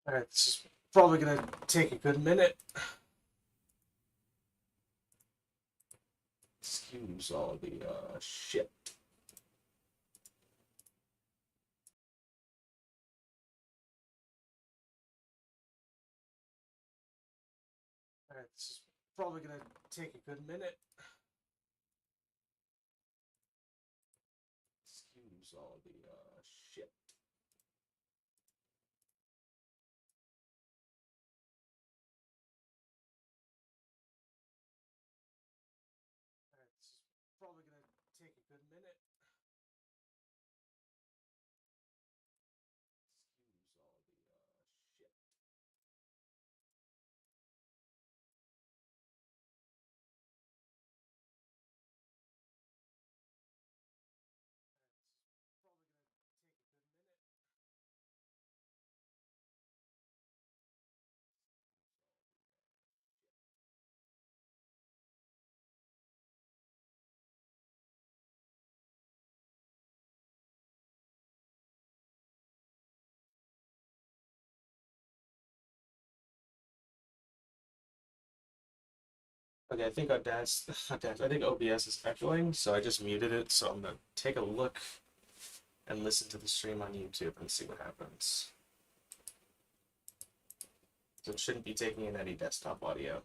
Alright, this is probably gonna take a good minute. Excuse all the shit. Alright, this is probably gonna take a good minute. Excuse all the shit. Alright, this is probably gonna take a good minute. Excuse all the shit. Alright, this is probably gonna take a good minute. Okay, I think I think OBS is echoing, so I just muted it. So I'm gonna take a look and listen to the stream on YouTube and see what happens. So it shouldn't be taking in any desktop audio.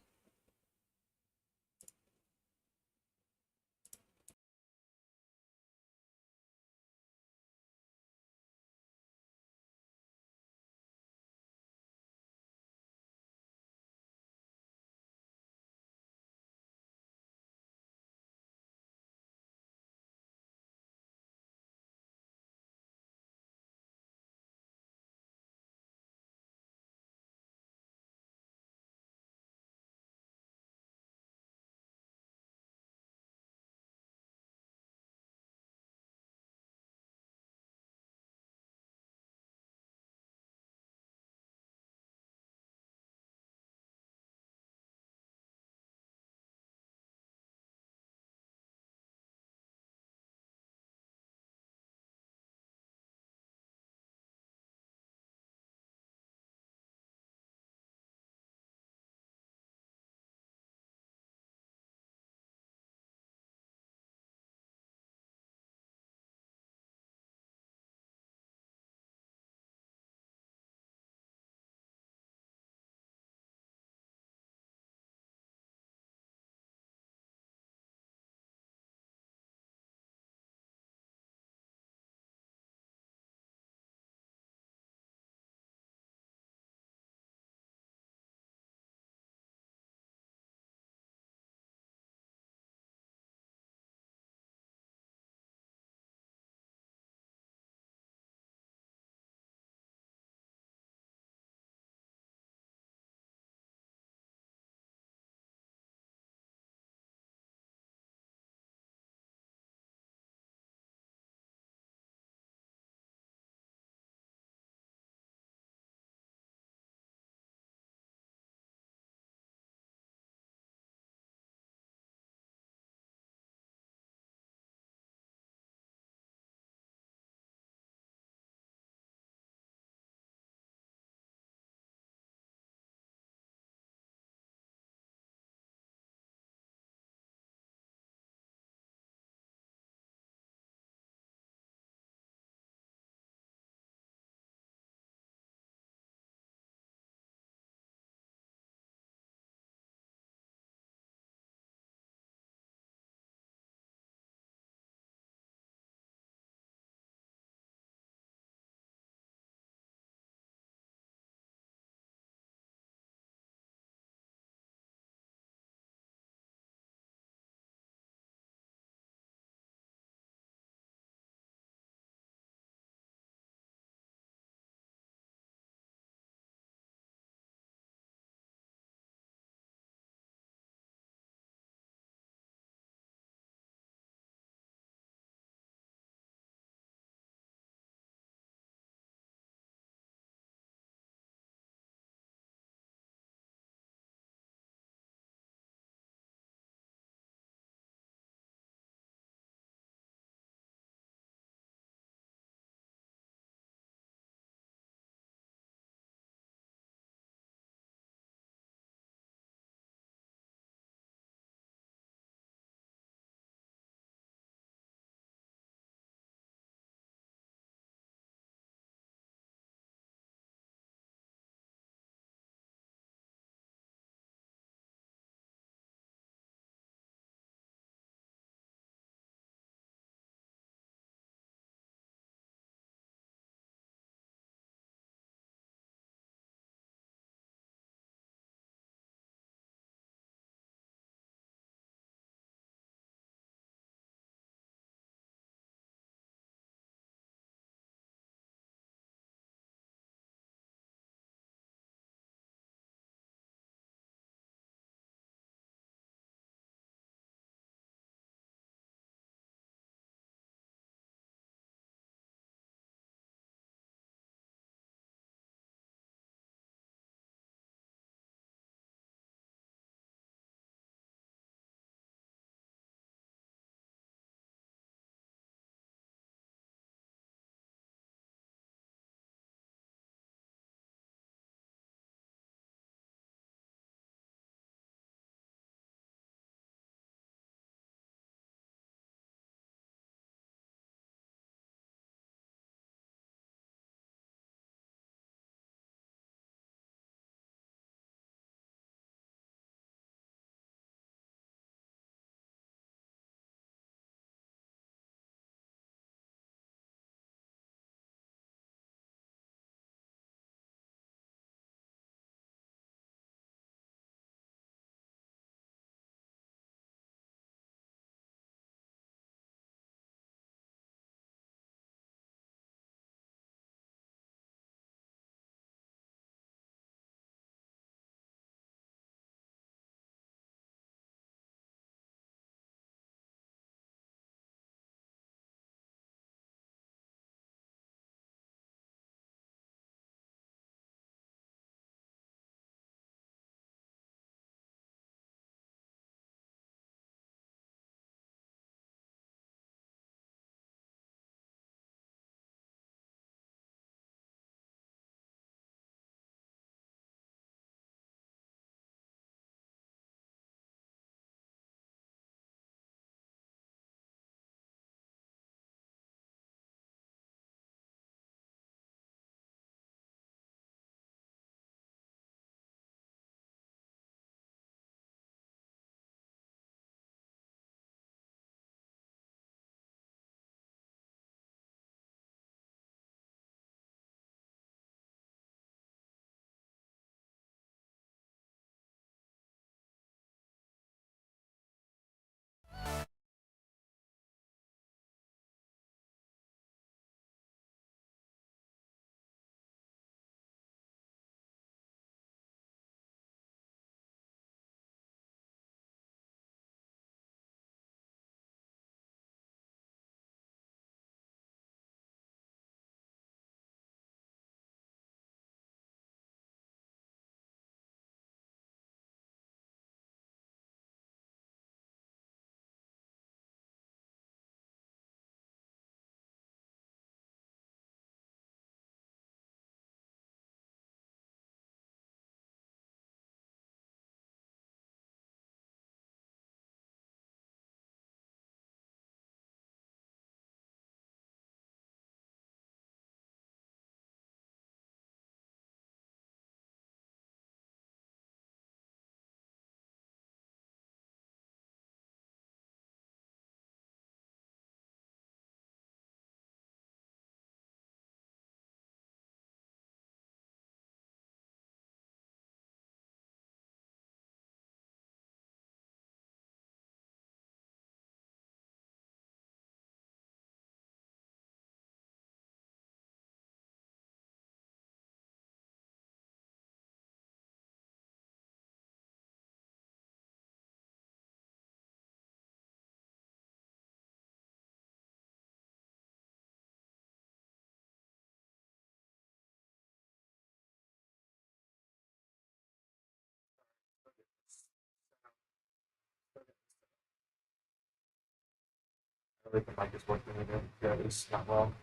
I think the mic is working again. Yeah, at least not well.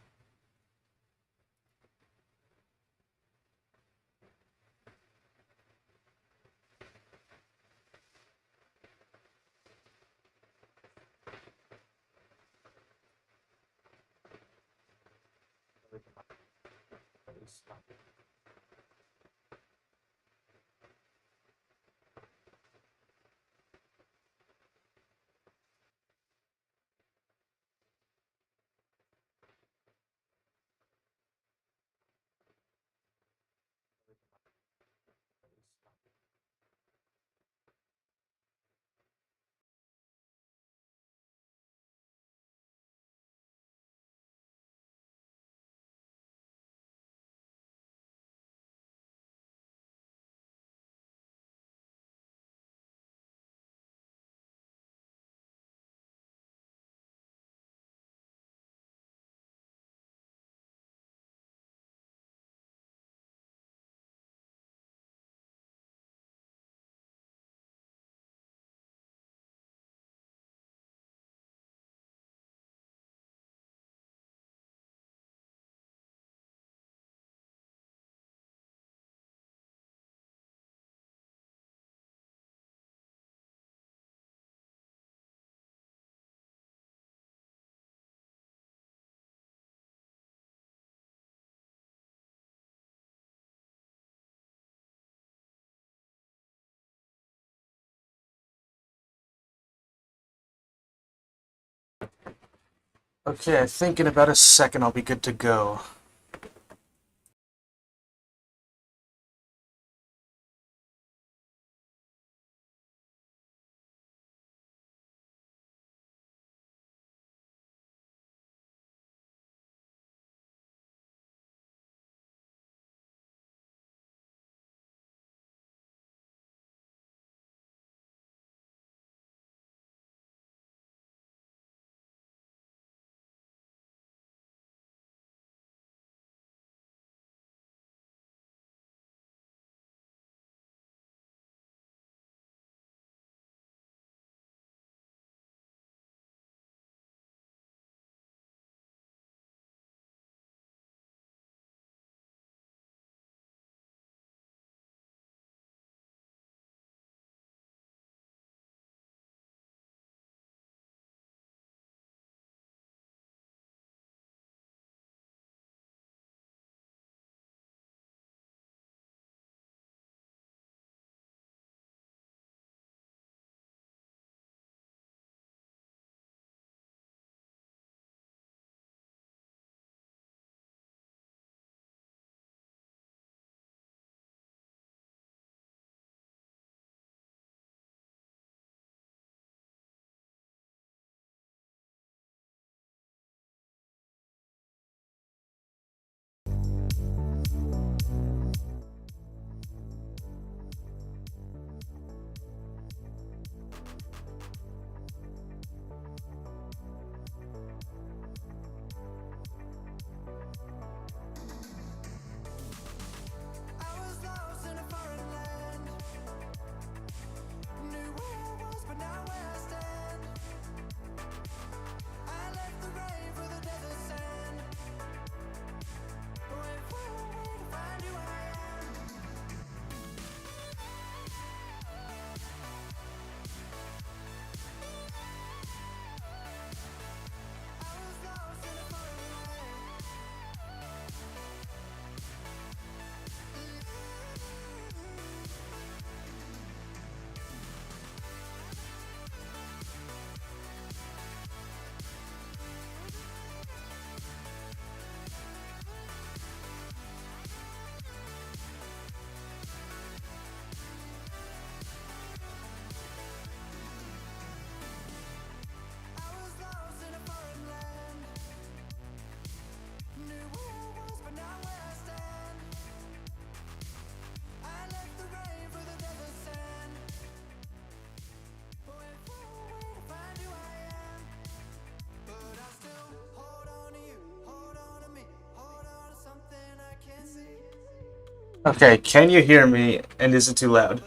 At least not. Okay, I think in about a second I'll be good to go. Okay, can you hear me? And is it too loud?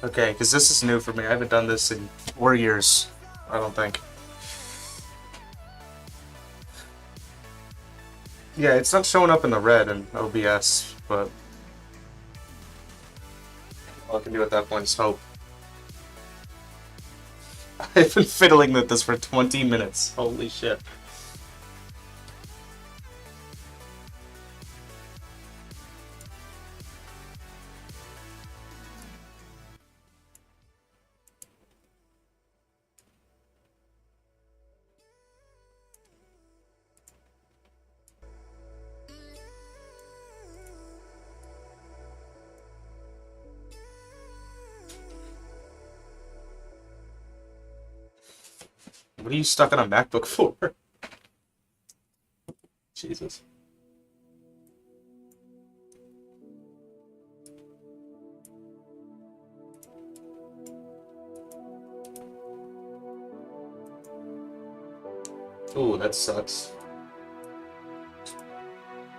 Okay, because this is new for me. I haven't done this in 4 years, I don't think. Yeah, it's not showing up in the red in OBS, but all I can do at that point is hope. I've been fiddling with this for 20 minutes. Holy shit. What are you stuck on a MacBook for? Jesus. Ooh, that sucks.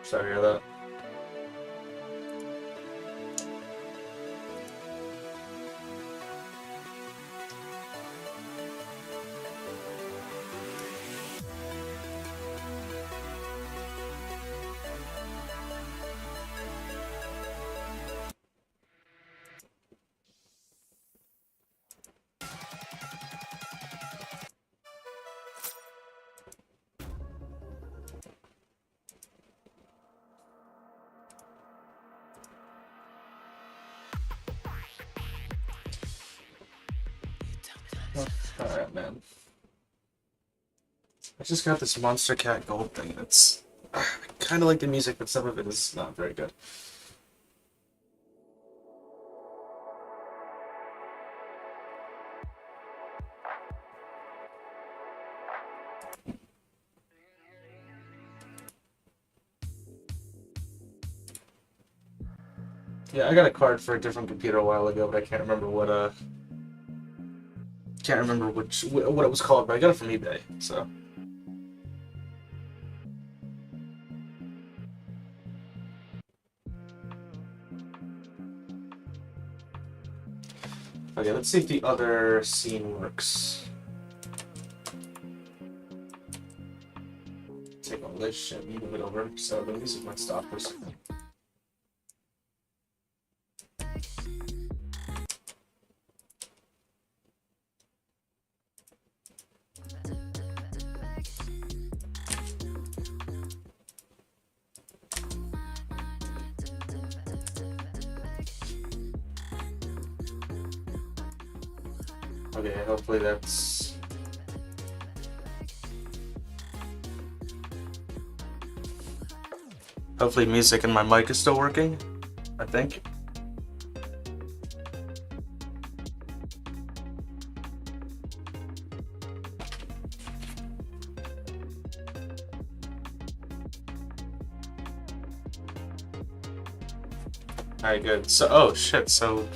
Sorry to hear that. Alright, man. I just got this Monster Cat Gold thing. It's I kind of like the music, but some of it is not very good. Yeah, I got a card for a different computer a while ago, but I can't remember what can't remember what it was called, but I got it from eBay. So okay, let's see if the other scene works. Take all this shit and move it over so the music might stop for a second. Okay, hopefully that's... Hopefully music and my mic is still working, I think. Alright, good. So, oh shit, so...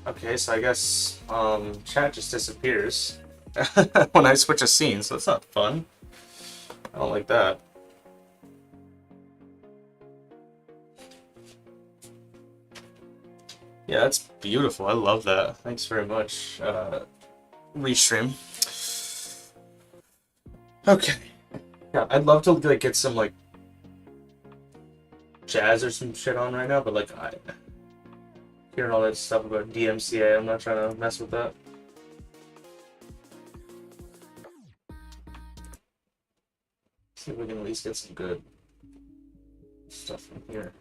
Okay, so I guess, chat just disappears when I switch a scene, so it's not fun. I don't like that. Yeah, that's beautiful. I love that. Thanks very much, Restream. Okay. Yeah, I'd love to like get some like jazz or some shit on right now, but like hearing all that stuff about DMCA, I'm not trying to mess with that. See if we can at least get some good stuff from here.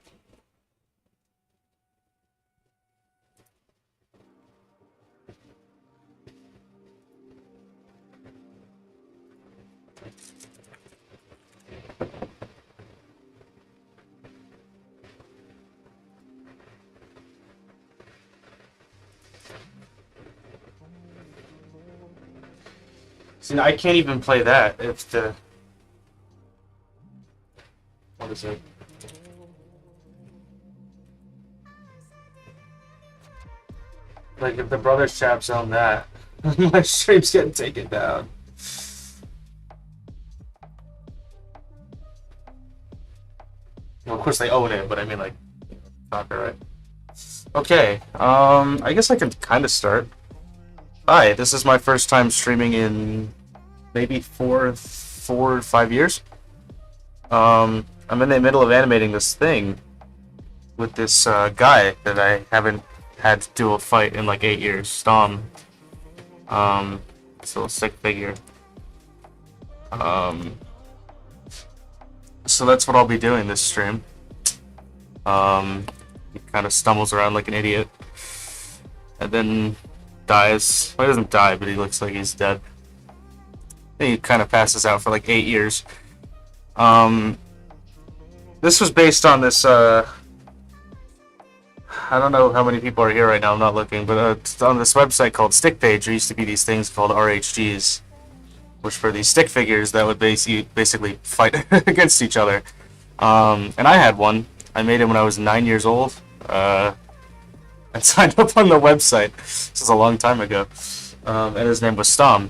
See, I can't even play that if the... What is it? Like, if the Brothers Chaps own that, my stream's getting taken down. Well, of course they own it, but I mean, like, copyright. Okay, I guess I can kind of start. Hi, this is my first time streaming in maybe 5 years. I'm in the middle of animating this thing with this guy that I haven't had to do a fight in like 8 years. Sthom. It's a little sick figure. Um, so that's what I'll be doing this stream. He kind of stumbles around like an idiot, and then dies. Well, he doesn't die, but he looks like he's dead. And he kind of passes out for like 8 years. This was based on this. I don't know how many people are here right now. I'm not looking, but it's on this website called Stick Page. There used to be these things called RHGs, which were these stick figures that would basically fight against each other. And I had one. I made it when I was 9 years old. I signed up on the website. This was a long time ago. And his name was sthom.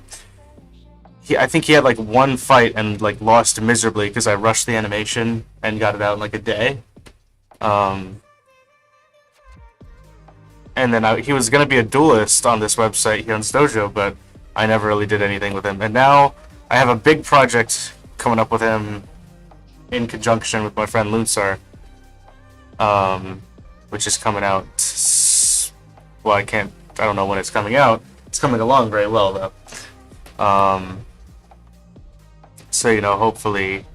I think he had like one fight and like lost miserably because I rushed the animation and got it out in like a day. And then he was gonna be a duelist on this website here on Dojo, but I never really did anything with him. And now I have a big project coming up with him in conjunction with my friend Lunsar, which is coming out. Well, I don't know when it's coming out. It's coming along very well though. So hopefully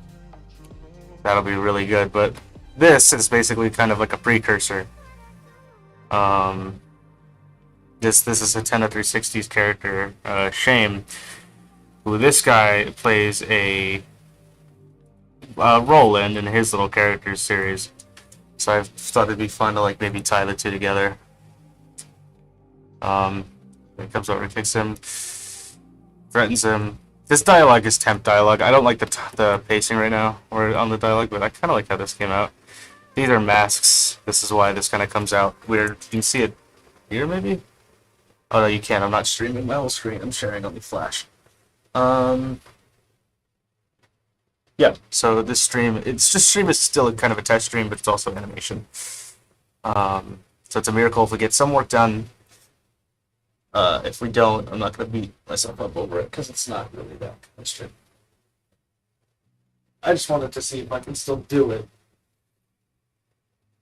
that'll be really good. But this is basically kind of like a precursor. This is a Nintendo 360's character, Shame, who this guy plays a role in his little character series. So I thought it'd be fun to like maybe tie the two together. He comes over and kicks him, threatens him. This dialogue is temp dialogue. I don't like the pacing right now or on the dialogue, but I kind of like how this came out. These are masks. This is why this kind of comes out weird. You can see it here, maybe? Oh, no, you can't. I'm not streaming my whole screen. I'm sharing on the Flash. Yeah, so this stream is still kind of a test stream, but it's also animation. So it's a miracle if we get some work done. If we don't, I'm not going to beat myself up over it, because it's not really that kind of stream. I just wanted to see if I can still do it.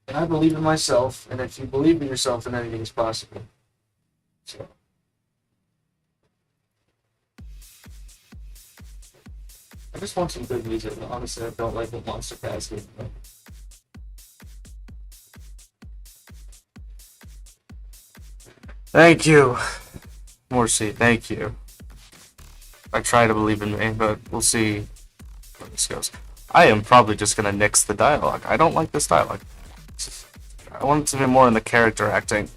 And I believe in myself, and if you believe in yourself, then anything is possible. So. I just want some good music. Honestly, I don't like what Monster Pass did. Thank you, Morsi. Thank you. I try to believe in me, but we'll see where this goes. I am probably just gonna nix the dialogue. I don't like this dialogue. I want it to be more in the character acting.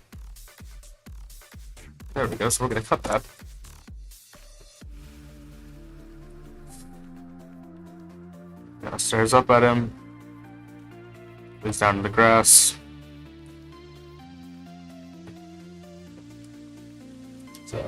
There we go, so we're gonna cut that. Stares up at him. Lays down in the grass. So...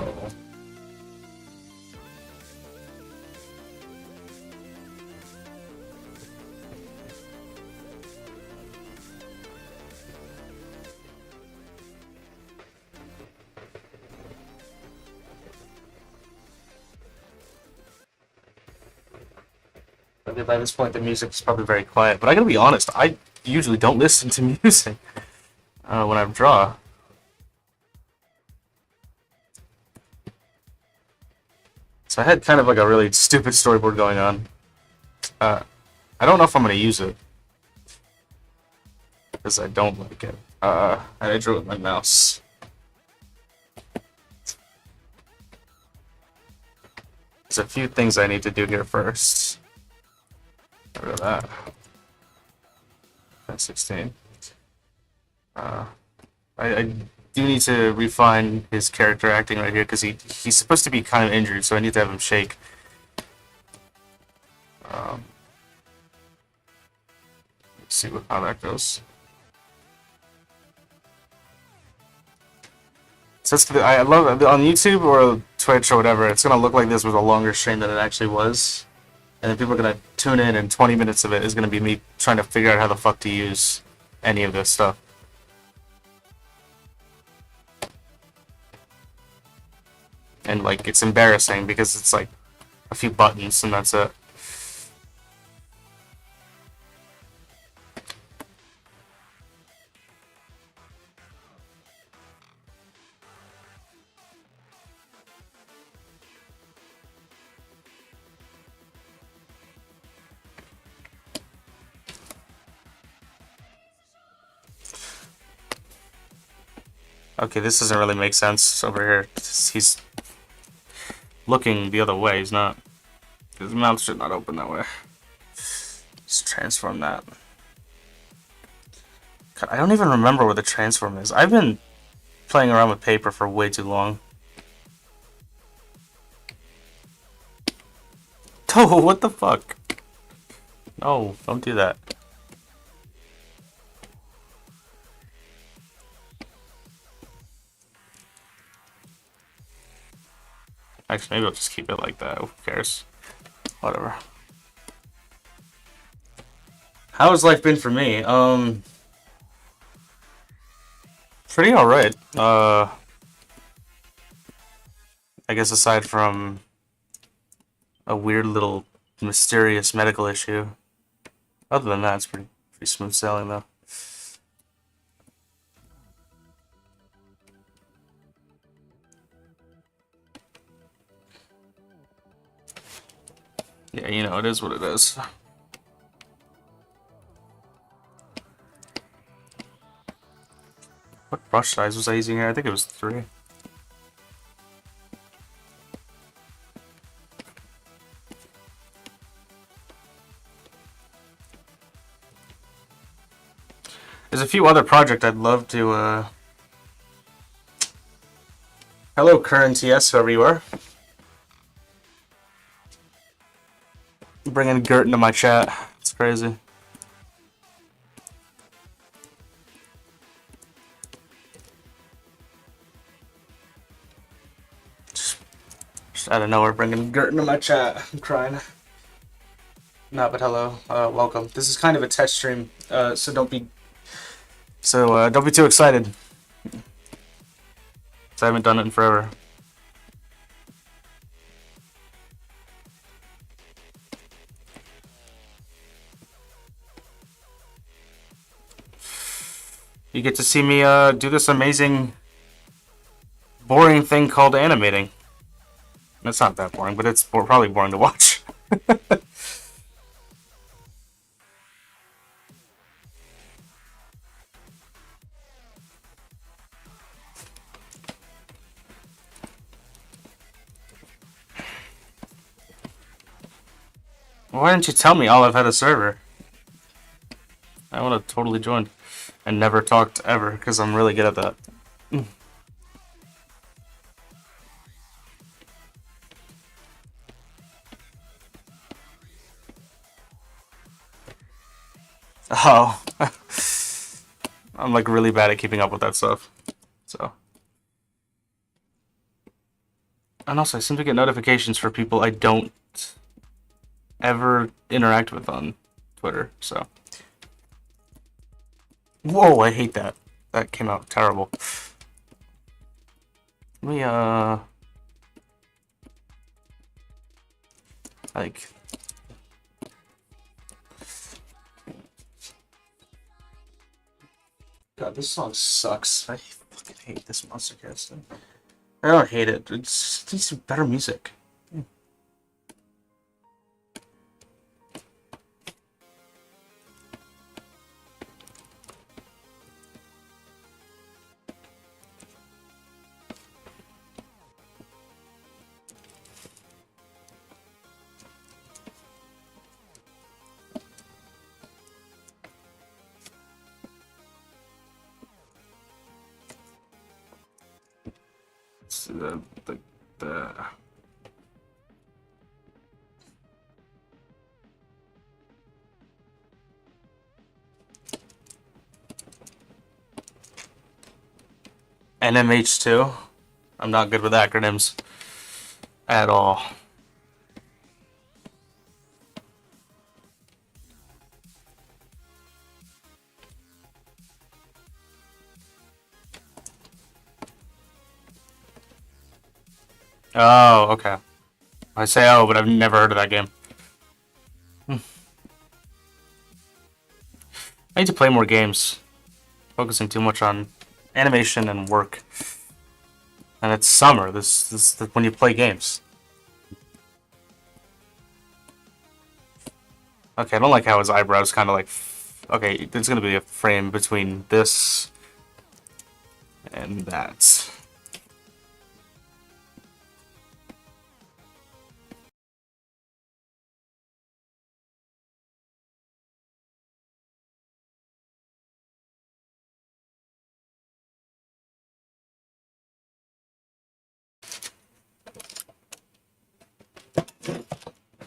by this point, the music is probably very quiet. But I gotta be honest, I usually don't listen to music when I draw. So I had kind of like a really stupid storyboard going on. I don't know if I'm gonna use it, because I don't like it. And I drew it with my mouse. There's a few things I need to do here first. Get rid of that. That's 16. I do need to refine his character acting right here, because he's supposed to be kind of injured, so I need to have him shake. Let's see how that goes. So I love it. On YouTube or Twitch or whatever, it's gonna look like this was a longer stream than it actually was. And then people are going to tune in, and 20 minutes of it is going to be me trying to figure out how the fuck to use any of this stuff. and like it's embarrassing because it's like a few buttons and that's it. Okay, this doesn't really make sense over here. He's looking the other way. He's not. His mouth should not open that way. Just transform that. God, I don't even remember what the transform is. I've been playing around with paper for way too long. Oh, what the fuck? No, don't do that. Actually, maybe I'll just keep it like that. Who cares? Whatever. How has life been for me? Pretty alright. I guess aside from a weird little mysterious medical issue. Other than that, it's pretty smooth sailing though. Yeah, you know, it is what it is. What brush size was I using here? I think it was 3. There's a few other projects I'd love to, Hello, Current TS, whoever you are. Bringing Gert into my chat. It's crazy. Just out of nowhere, bringing Gert into my chat. I'm crying. No, but hello. Welcome. This is kind of a test stream, so don't be too excited. I haven't done it in forever. You get to see me do this amazing, boring thing called animating. It's not that boring, but it's probably boring to watch. Why didn't you tell me Olive had a server? I would have totally joined and never talked ever, because I'm really good at that. Oh. I'm like really bad at keeping up with that stuff. So. And also, I seem to get notifications for people I don't ever interact with on Twitter, so. Whoa, I hate that. That came out terrible. Let me, like... God, this song sucks. I fucking hate this Monster Cast thing. I don't hate it. It needs some better music. The NMH2. I'm not good with acronyms at all. Oh, okay. I say oh, but I've never heard of that game. I need to play more games. Focusing too much on animation and work. And it's summer. This when you play games. Okay, I don't like how his eyebrows kind of like. Okay, there's gonna be a frame between this and that.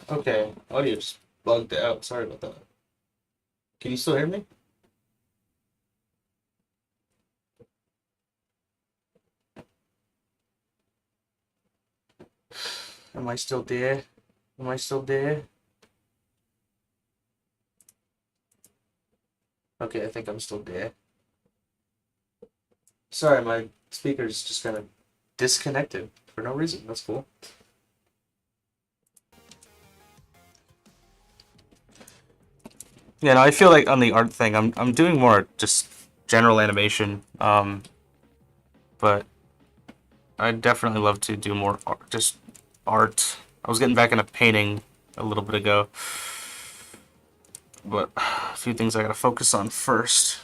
Okay, audio's bugged out. Sorry about that. Can you still hear me? Am I still there? Am I still there? Okay, I think I'm still there. Sorry, my speaker's just kind of disconnected for no reason. That's cool. Yeah, no, I feel like on the art thing, I'm doing more just general animation. But I'd definitely love to do more art, just art. I was getting back into painting a little bit ago, but a few things I gotta focus on first.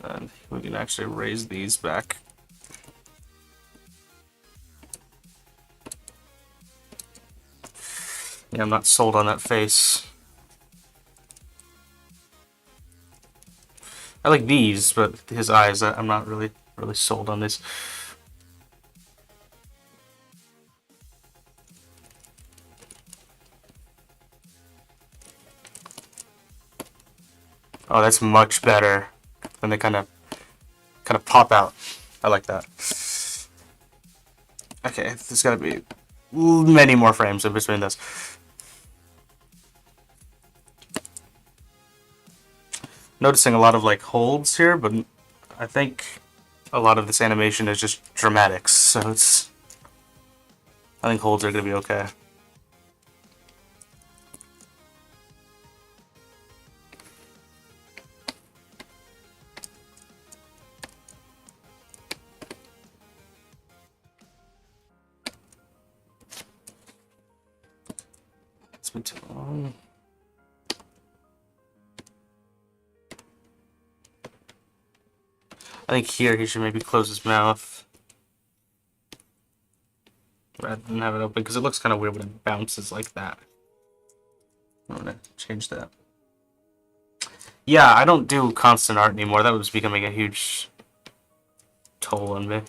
And we can actually raise these back. Yeah, I'm not sold on that face. I like these, but his eyes, I'm not really sold on this. Oh, that's much better. Then they kind of pop out. I like that. Okay, there's gotta be many more frames in between this. Noticing a lot of like holds here, but I think a lot of this animation is just dramatics, so it's. I think holds are gonna be okay. It's been too long. I think here he should maybe close his mouth rather than have it open, because it looks kind of weird when it bounces like that. I'm gonna change that. Yeah, I don't do constant art anymore. That was becoming a huge toll on me.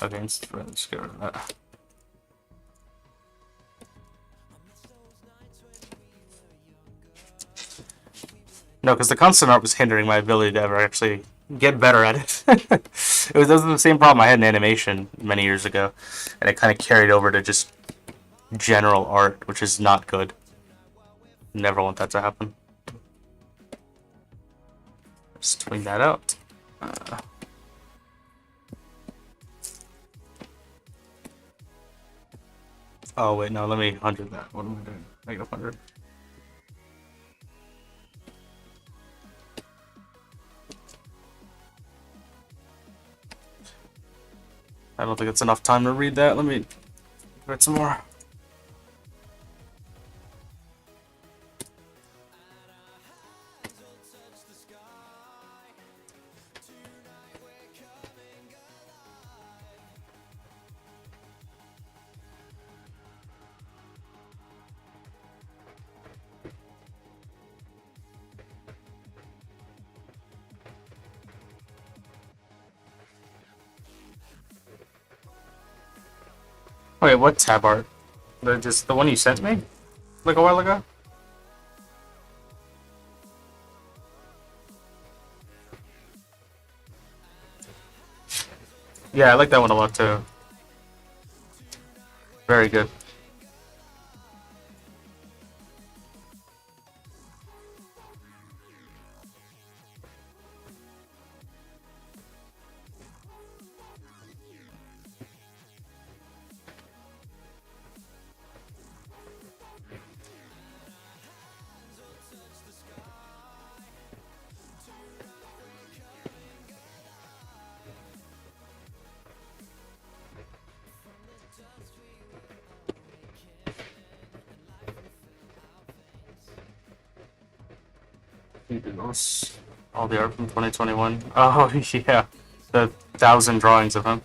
Okay, let's get rid of that. No, because the constant art was hindering my ability to ever actually get better at it. That was the same problem I had in animation many years ago, and it kind of carried over to just general art, which is not good. Never want that to happen. Just twing that out. Oh wait, no, let me 100 that. What am I doing? Negative 100. I don't think it's enough time to read that. Let me write some more. Wait, what tab art? The one you sent me? Like a while ago? Yeah, I like that one a lot too. Very good. Those, all the art from 2021. Oh yeah, the 1,000 drawings of him.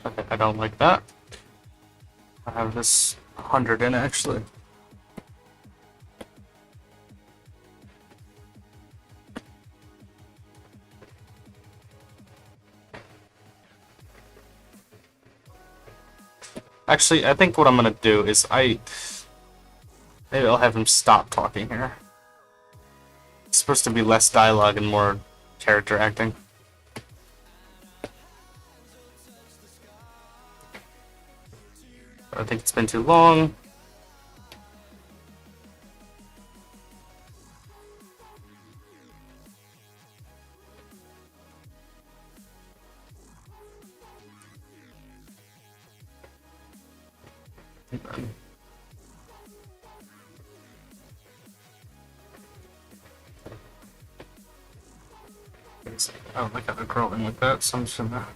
Okay, I don't like that. I have this 100 in actually. Actually, I think what I'm gonna do is maybe I'll have him stop talking here. It's supposed to be less dialogue and more character acting. I think it's been too long. I don't like how they're crawling like that, so I'm just gonna...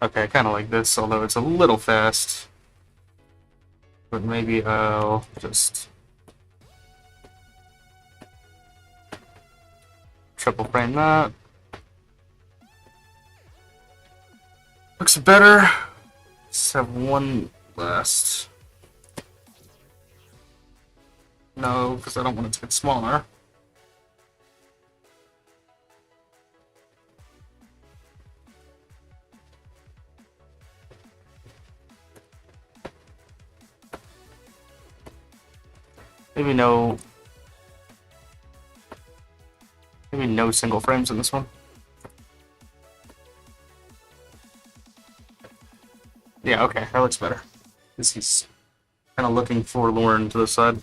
Okay, I kind of like this, although it's a little fast. But maybe I'll just triple frame that. Looks better. Let's have one last. No, because I don't want it to get smaller. Maybe no single frames in this one. Yeah, okay, that looks better. Because he's kind of looking forlorn to the side.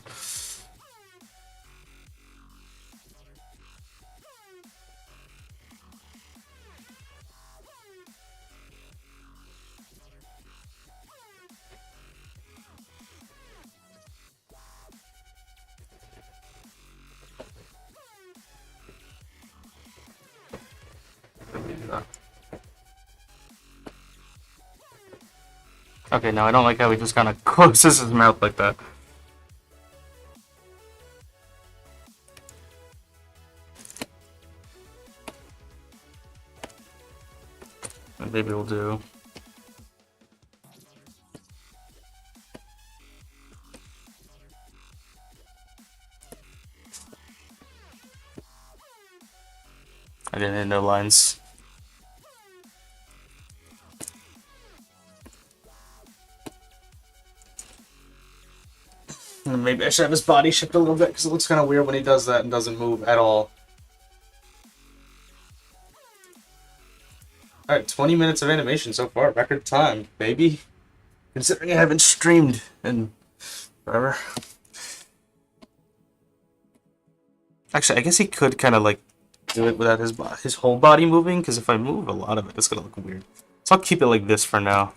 Okay, no, I don't like how he just kind of closes his mouth like that. And maybe we'll do... I didn't hit no lines. And maybe I should have his body shift a little bit, because it looks kind of weird when he does that and doesn't move at all. Alright, 20 minutes of animation so far. Record time, baby. Considering I haven't streamed in forever. Actually, I guess he could kind of like do it without his whole body moving, because if I move a lot of it, it's gonna look weird. So I'll keep it like this for now.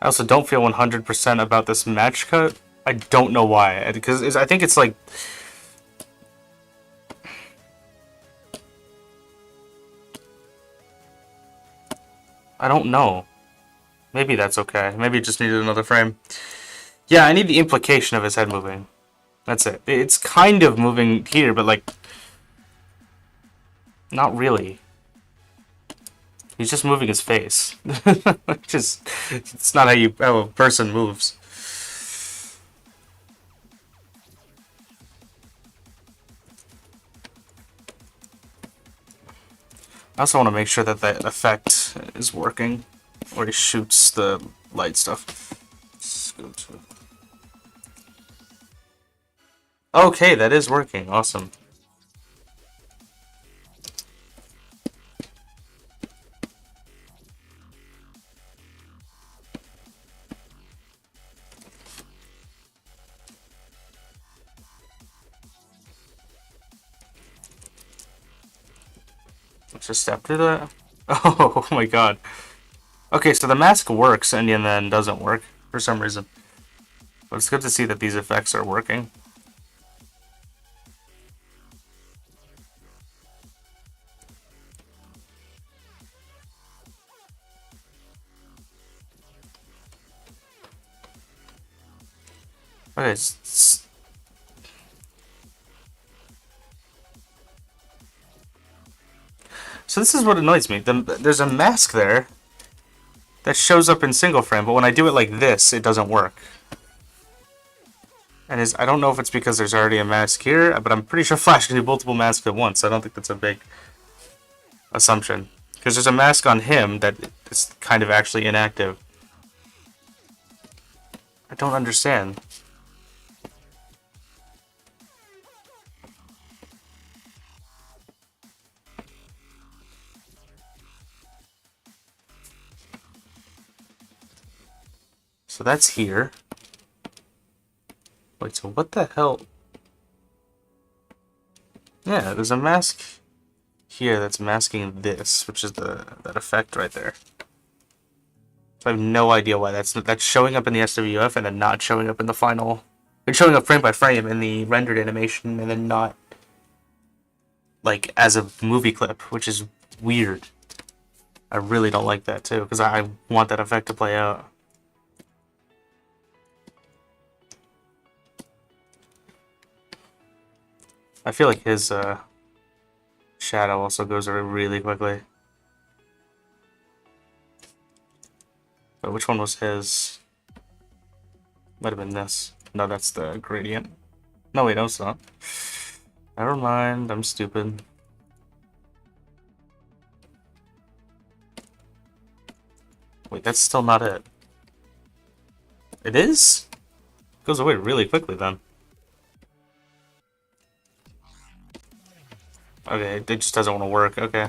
I also don't feel 100% about this match cut. I don't know why, because I think it's like... I don't know. Maybe that's okay. Maybe it just needed another frame. Yeah, I need the implication of his head moving. That's it. It's kind of moving here, but like... Not really. He's just moving his face. Just... It's not how a person moves. I also want to make sure that that effect is working, where he shoots the light stuff. Let's go to... Okay, that is working. Awesome. Let's just step through that. Oh my god. Okay, so the mask works and then doesn't work for some reason. But it's good to see that these effects are working. Okay, so this is what annoys me. There's a mask there that shows up in single frame, but when I do it like this, it doesn't work. And I don't know if it's because there's already a mask here, but I'm pretty sure Flash can do multiple masks at once. I don't think that's a big assumption. Because there's a mask on him that is kind of actually inactive. I don't understand. So that's here. Wait, so what the hell? Yeah, there's a mask here that's masking this, which is that effect right there. So I have no idea why that's showing up in the SWF and then not showing up in the final. It's showing up frame by frame in the rendered animation and then not like as a movie clip, which is weird. I really don't like that too, because I want that effect to play out. I feel like his shadow also goes away really quickly. But which one was his? Might have been this. No, that's the gradient. No, wait, no, it's not. Never mind, I'm stupid. Wait, that's still not it. It is? It goes away really quickly then. Okay, it just doesn't want to work. Okay.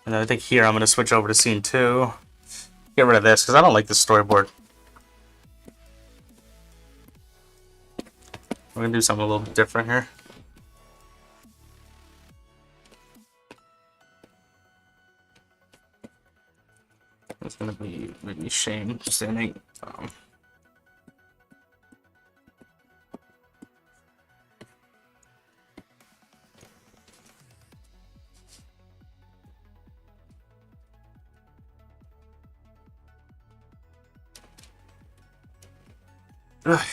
And then I think here I'm going to switch over to scene 2. Get rid of this, because I don't like this storyboard. We're going to do something a little bit different here. It's going to be maybe Shane standing. Ugh.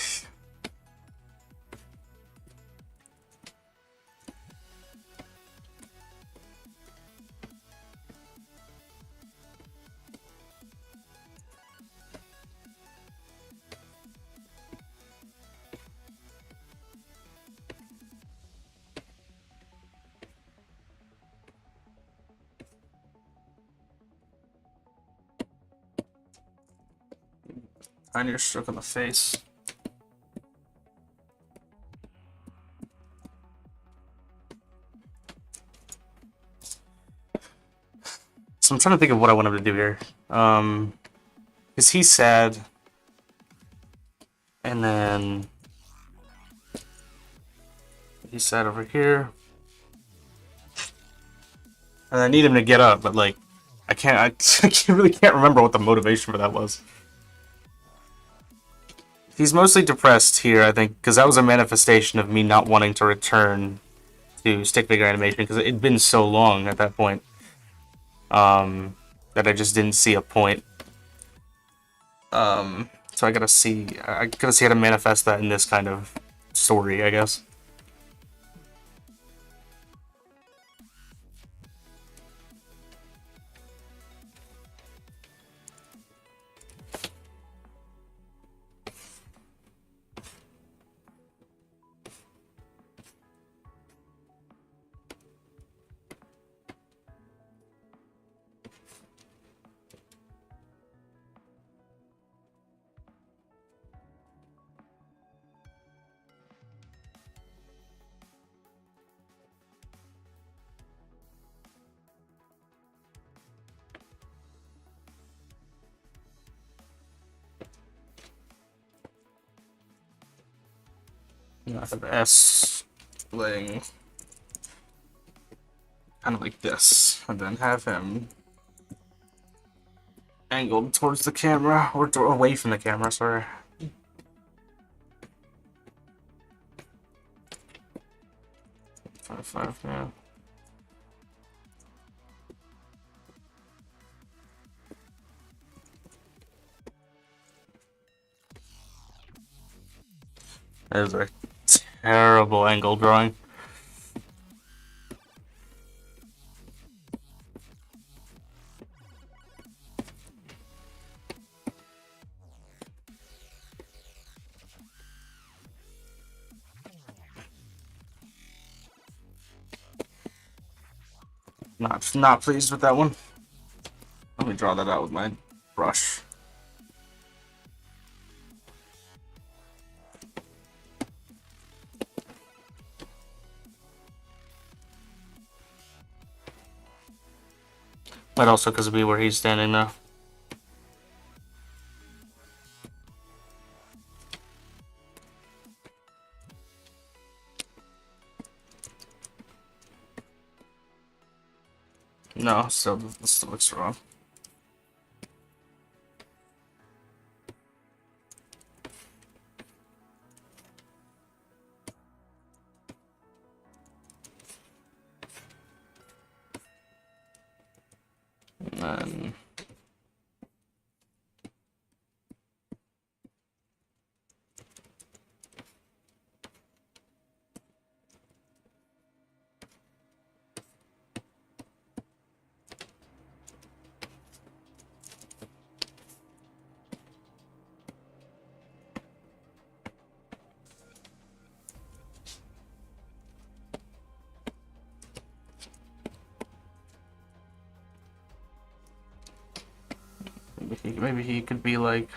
Pioneer stroke on the face. So I'm trying to think of what I want him to do here. Is he sad? And then he's sad over here. And I need him to get up, but like, I really can't remember what the motivation for that was. He's mostly depressed here, I think, because that was a manifestation of me not wanting to return to stick figure animation, because it'd been so long at that point that I just didn't see a point. So I gotta see how to manifest that in this kind of story, I guess. I have S laying kind of like this, and then have him angled towards the camera, or away from the camera, sorry. Five, yeah. That is a terrible angle drawing. Not pleased with that one. Let me draw that out with my brush. Might also because of be where he's standing now. No, still looks wrong. And then maybe he could be like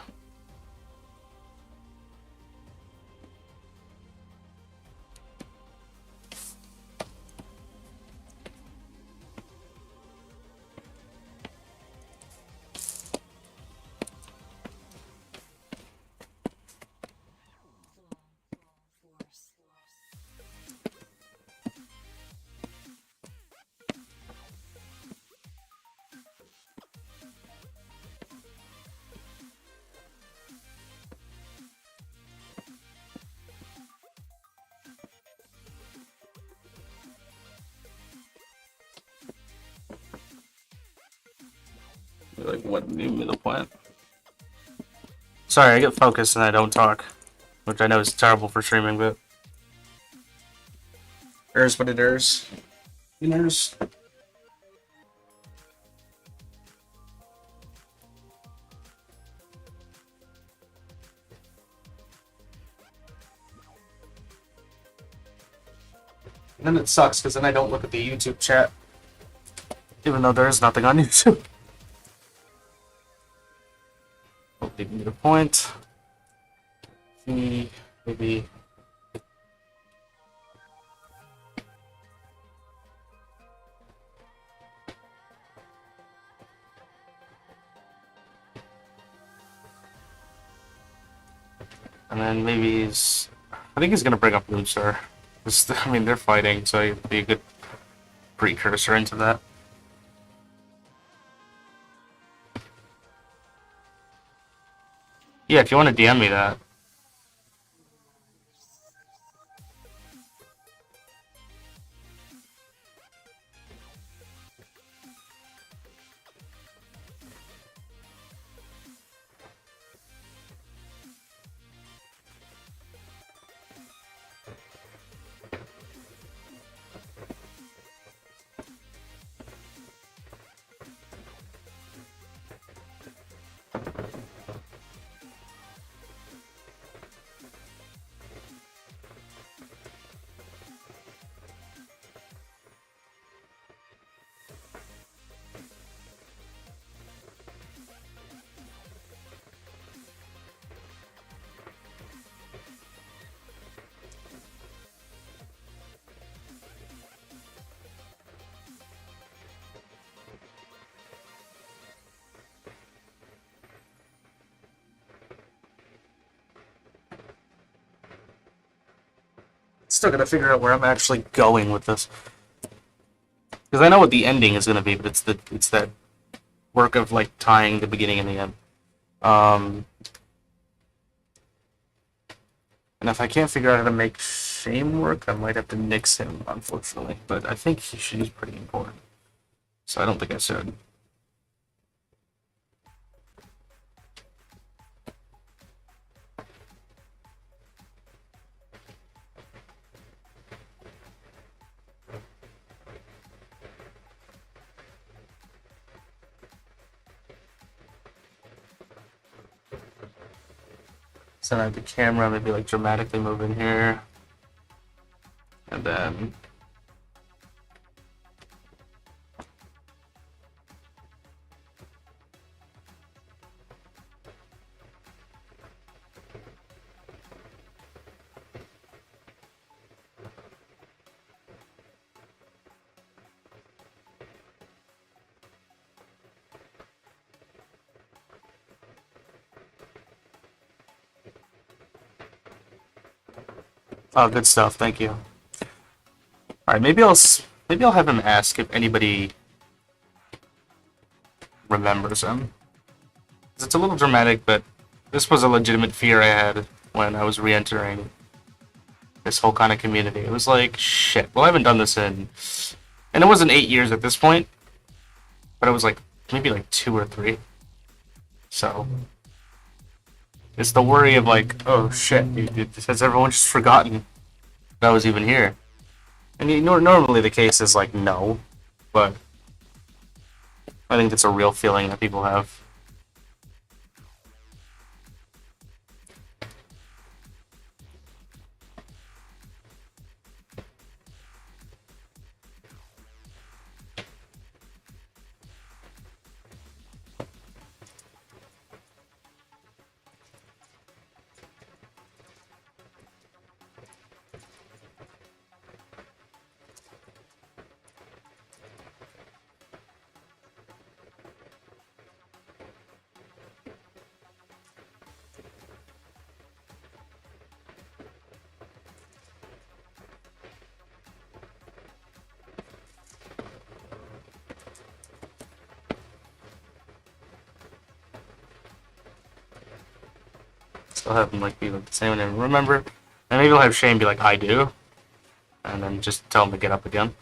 what new middle point? Sorry, I get focused and I don't talk, which I know is terrible for streaming, but errs what it errs. It errs. And then it sucks because then I don't look at the YouTube chat, even though there is nothing on YouTube. Leaving me the point. maybe. And then maybe he's. I think he's gonna bring up Moonstar. I mean, they're fighting, so it'd be a good precursor into that. Yeah, if you want to DM me that. Still gotta figure out where I'm actually going with this, because I know what the ending is gonna be, but it's that work of like tying the beginning and the end. And if I can't figure out how to make Shame work, I might have to nix him, unfortunately. But I think he's pretty important, so I don't think I should. So I have the camera maybe like dramatically move in here. And then oh, good stuff. Thank you. All right, maybe I'll have him ask if anybody remembers him. It's a little dramatic, but this was a legitimate fear I had when I was re-entering this whole kind of community. It was like, shit. Well, I haven't done this and it wasn't 8 years at this point, but it was like maybe like 2 or 3. So it's the worry of like, oh shit, has everyone just forgotten that I was even here? And normally the case is like no, but I think it's a real feeling that people have. I'll have him like be like the same and remember, and maybe I'll have Shane be like, I do, and then just tell him to get up again.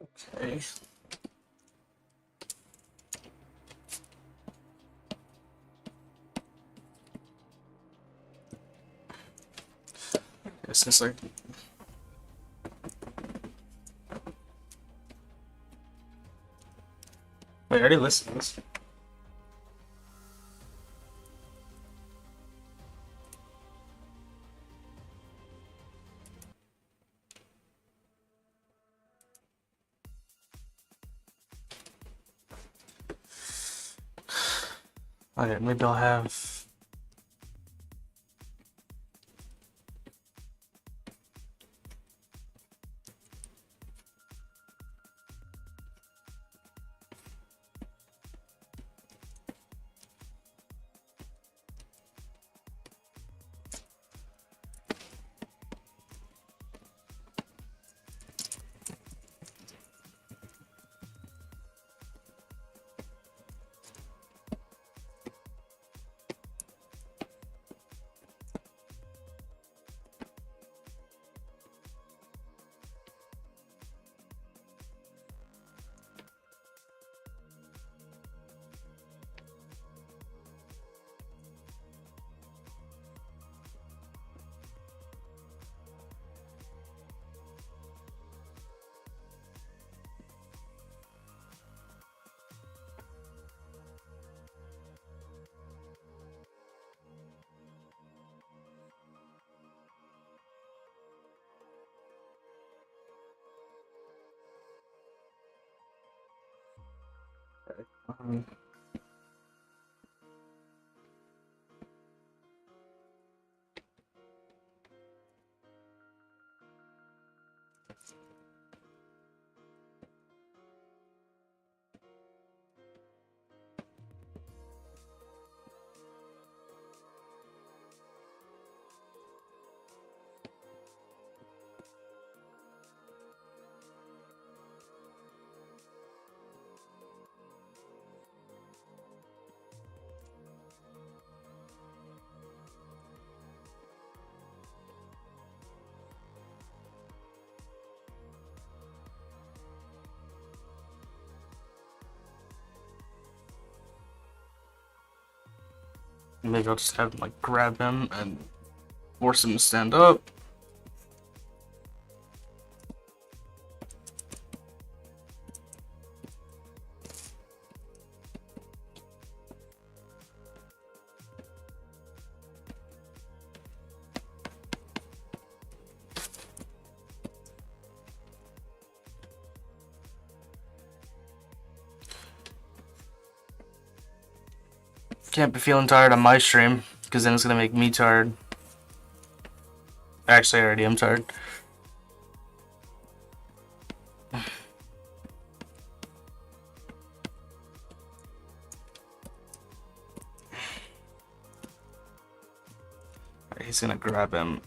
Okay. Since like wait, I already listened to this. Okay, maybe I'll have. Um, Maybe I'll just have him like grab him and force him to stand up. Can't be feeling tired on my stream, because then it's gonna make me tired. Actually, I already am tired. He's gonna grab him.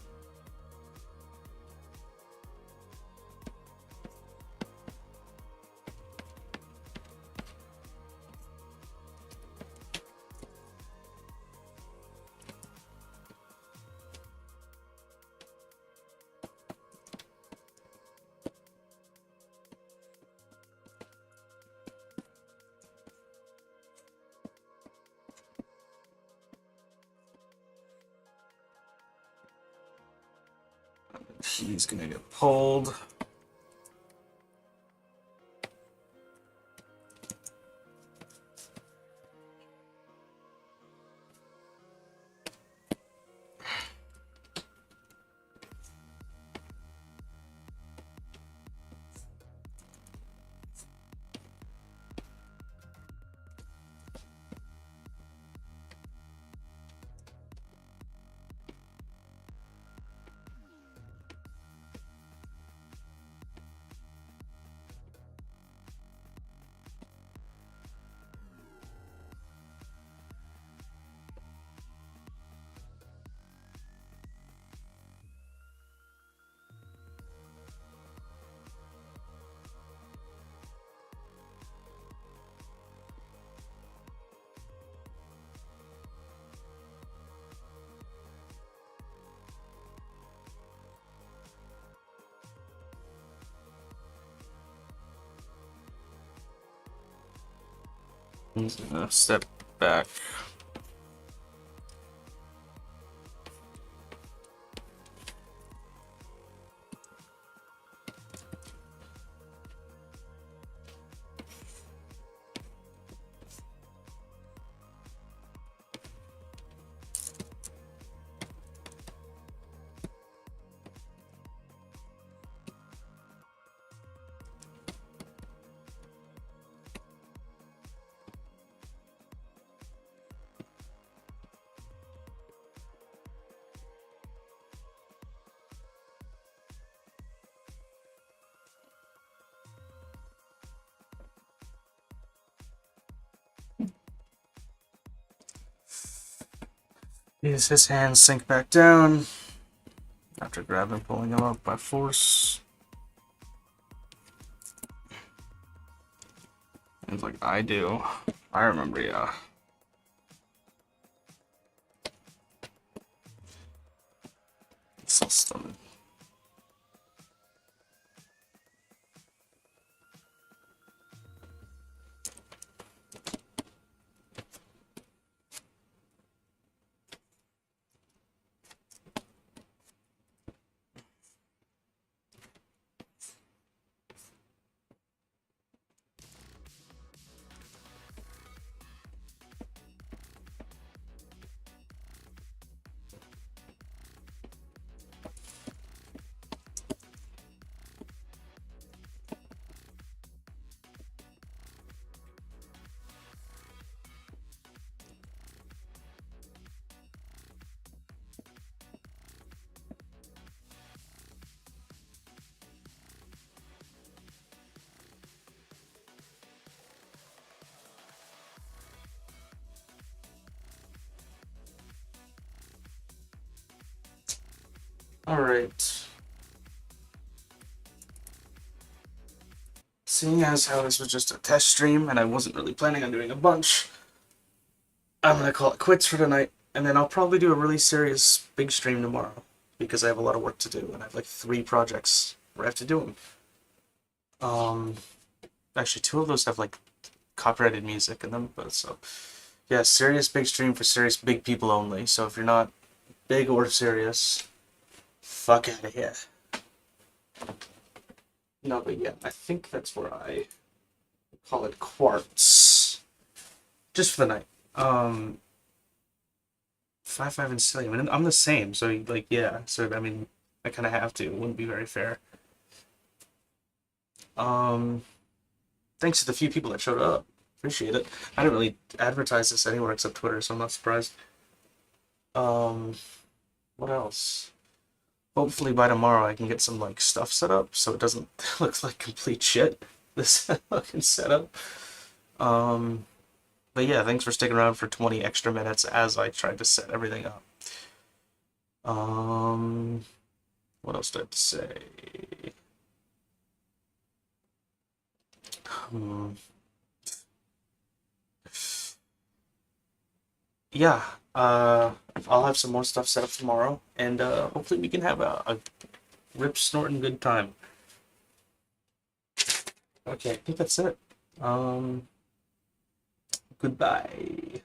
He's gonna get pulled. Step back. Use his hands sink back down after grabbing and pulling him up by force. It's like I do. I remember, yeah. Sthom. Alright. Seeing as how this was just a test stream and I wasn't really planning on doing a bunch, I'm gonna call it quits for tonight, and then I'll probably do a really serious big stream tomorrow because I have a lot of work to do and I have like 3 projects where I have to do them. Actually 2 of those have like copyrighted music in them, but so yeah, serious big stream for serious big people only. So if you're not big or serious, fuck out of here. No, but yeah, I think that's where I call it quartz. Just for the night. 5, 5, and Cillian. And I'm the same, so like yeah. So I mean, I kind of have to. It wouldn't be very fair. Thanks to the few people that showed up. Appreciate it. I didn't really advertise this anywhere except Twitter, so I'm not surprised. What else? Hopefully by tomorrow I can get some like stuff set up so it doesn't look like complete shit. This fucking setup. But yeah, thanks for sticking around for 20 extra minutes as I tried to set everything up. What else do I have to say? Yeah, I'll have some more stuff set up tomorrow, and hopefully we can have a rip snorting good time. Okay, I think that's it. Goodbye.